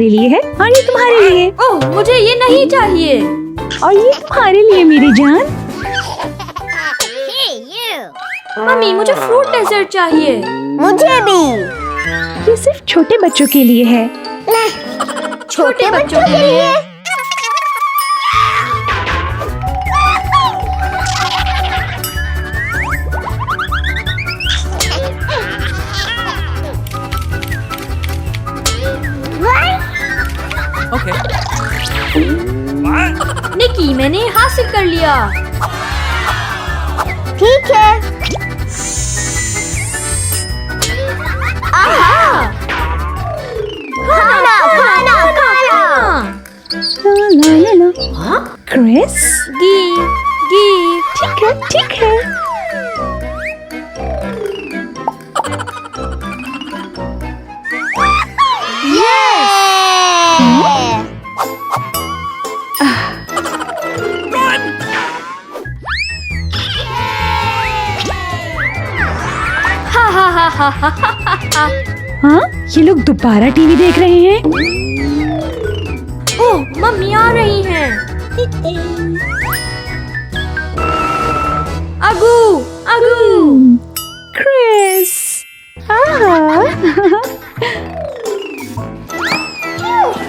मेरे लिए है और ये तुम्हारे लिए। ओह, मुझे ये नहीं चाहिए। और ये तुम्हारे लिए मेरी जान। मम्मी, मुझे फ्रूट डेजर्ट चाहिए। मुझे भी। ये सिर्फ छोटे बच्चों के लिए है। छोटे बच्चों के लिए। निकी, मैंने हासिल कर लिया। ठीक है। आहा! खाना खाना खाना। ला ला ला। हाँ? क्रिस, गी। ठीक है ठीक है। हा। हाँ, ये लोग दोबारा टीवी देख रहे हैं। ओह, मम्मी आ रही हैं। अगू अगू। क्रिस,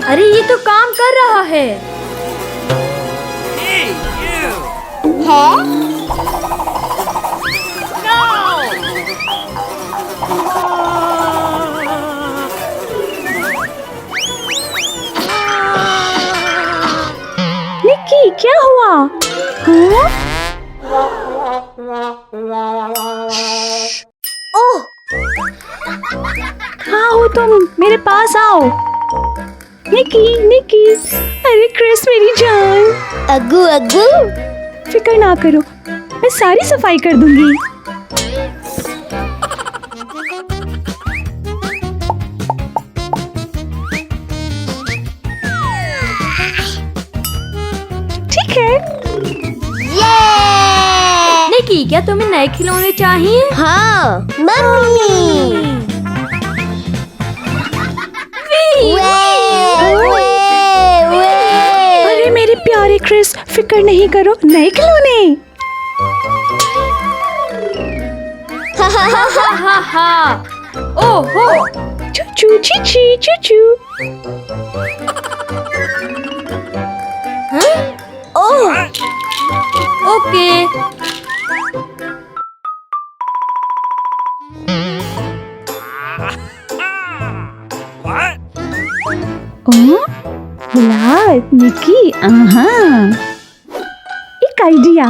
अरे, ये तो काम कर रहा है। निक्की, क्या हुआ? हाँ? ओह, कहाँ हो तुम? मेरे पास आओ। निक्की निक्की, अरे क्रिस मेरी जान। अग्गू अग्गू। फिक्र ना करो, मैं सारी सफाई कर दूंगी। ठीक है। निकी, क्या तुम्हें नए खिलौने चाहिए? हाँ, मम्मी। अरे मेरे प्यारे क्रिस, फिक्र नहीं करो, नए खिलौने। हा। ओहो, चूचू चीची चूचू। ओह, ओके। विलाद, निकी, एक आइडिया।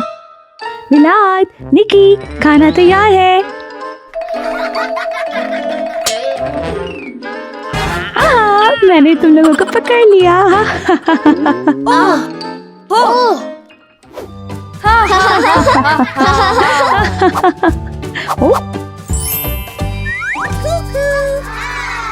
विलाद, निकी, खाना तैयार है। मैंने तुम लोगों को पकड़ लिया। ओह, हा। ओ,